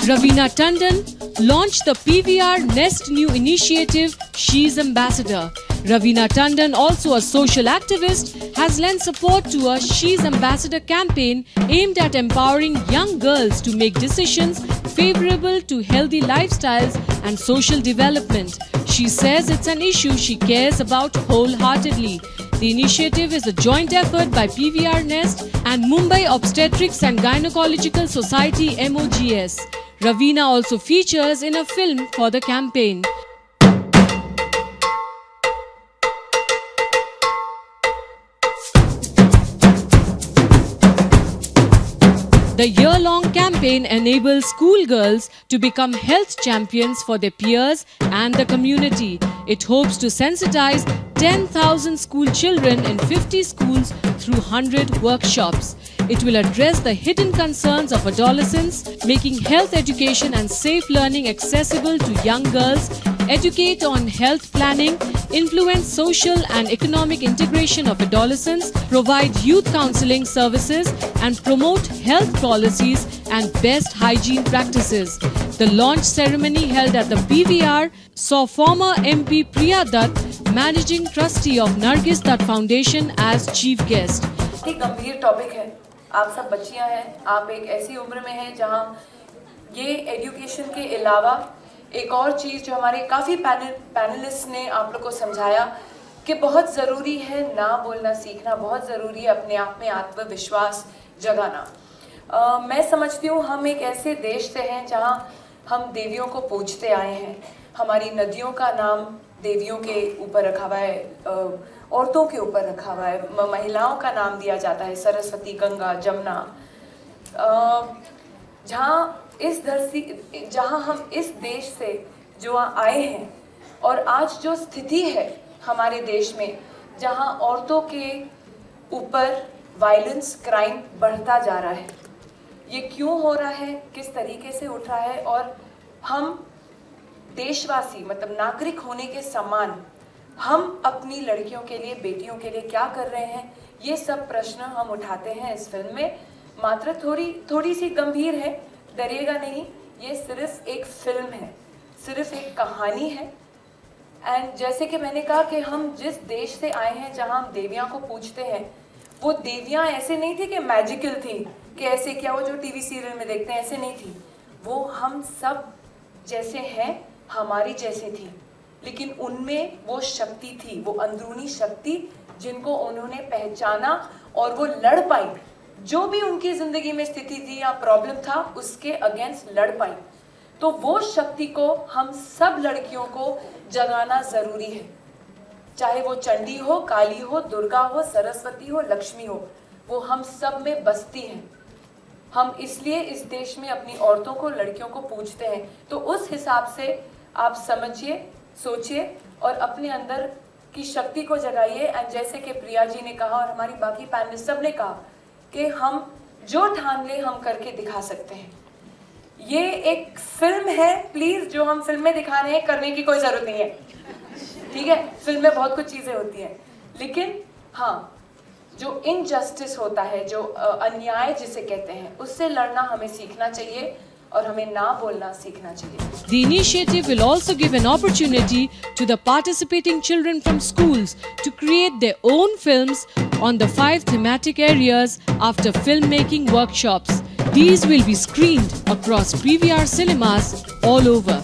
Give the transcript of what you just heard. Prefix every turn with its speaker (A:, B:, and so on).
A: Raveena Tandon launched the PVR Nest new initiative, She's Ambassador. Raveena Tandon, also a social activist, has lent support to a She's Ambassador campaign aimed at empowering young girls to make decisions favorable to healthy lifestyles and social development. She says it's an issue she cares about wholeheartedly. The initiative is a joint effort by PVR Nest and Mumbai Obstetrics and Gynecological Society MOGS. Raveena also features in a film for the campaign. The year-long campaign enables schoolgirls to become health champions for their peers and the community. It hopes to sensitize 10,000 school children in 50 schools through 100 workshops. It will address the hidden concerns of adolescents, making health education and safe learning accessible to young girls, educate on health planning, influence social and economic integration of adolescents, provide youth counseling services, and promote health policies and best hygiene practices. The launch ceremony held at the PVR saw former MP Priya Dutt, Managing Trustee of Nargis Dutt Foundation, as chief guest.
B: एक गंभीर topic है। आप सब बच्चियां हैं, आप एक ऐसी उम्र में हैं जहां ये एजुकेशन के अलावा एक और चीज़ जो हमारे काफ़ी पैनलिस्ट ने आप लोग को समझाया कि बहुत ज़रूरी है ना बोलना सीखना, बहुत ज़रूरी है अपने आप में आत्मविश्वास जगाना। मैं समझती हूँ हम एक ऐसे देश से हैं जहाँ हम देवियों को पूजते आए हैं। हमारी नदियों का नाम देवियों के ऊपर रखा हुआ है, औरतों के ऊपर रखा हुआ है, महिलाओं का नाम दिया जाता है, सरस्वती, गंगा, जमुना। जहाँ हम इस देश से जो आए हैं और आज जो स्थिति है हमारे देश में, जहाँ औरतों के ऊपर वायलेंस, क्राइम बढ़ता जा रहा है, ये क्यों हो रहा है, किस तरीके से उठ रहा है, और हम देशवासी मतलब नागरिक होने के समान हम अपनी लड़कियों के लिए, बेटियों के लिए क्या कर रहे हैं, ये सब प्रश्न हम उठाते हैं इस फिल्म में। मात्र थोड़ी सी गंभीर है, डरिएगा नहीं, ये सिर्फ एक फिल्म है, सिर्फ एक कहानी है। एंड जैसे कि मैंने कहा कि हम जिस देश से आए हैं जहां हम देवियां को पूजते हैं, वो देवियां ऐसे नहीं थी कि मैजिकल थी, कि ऐसे क्या वो जो टीवी सीरियल में देखते हैं, ऐसे नहीं थी। वो हम सब जैसे हैं, हमारी जैसे थी, लेकिन उनमें वो शक्ति थी, वो अंदरूनी शक्ति जिनको उन्होंने पहचाना और वो लड़ पाई। जो भी उनकी ज़िंदगी में स्थिति थी या प्रॉब्लम था, उसके अगेंस्ट लड़ पाई। तो वो शक्ति को हम सब लड़कियों को जगाना ज़रूरी है, चाहे वो चंडी हो, काली हो, दुर्गा हो, सरस्वती हो, लक्ष्मी हो, वो हम सब में बसती हैं। हम इसलिए इस देश में अपनी औरतों को, लड़कियों को पूजते हैं। तो उस हिसाब से आप समझिए, सोचिए और अपने अंदर की शक्ति को जगाइए। एंड जैसे कि प्रिया जी ने कहा और हमारी बाकी पैनलिस्ट सब ने कहा कि हम जो ठान ले हम करके दिखा सकते हैं। ये एक फिल्म है, प्लीज़ जो हम फिल्म में दिखा रहे हैं करने की कोई ज़रूरत नहीं है, ठीक है। फिल्म में बहुत कुछ चीज़ें होती हैं, लेकिन हाँ, जो इनजस्टिस होता है, जो अन्याय जिसे कहते हैं, उससे लड़ना हमें सीखना चाहिए और हमें ना बोलना सीखना चाहिए।
A: The initiative will also give an opportunity to the participating children from schools to create their own films on the 5 thematic areas after filmmaking workshops. These will be screened across PVR cinemas all over.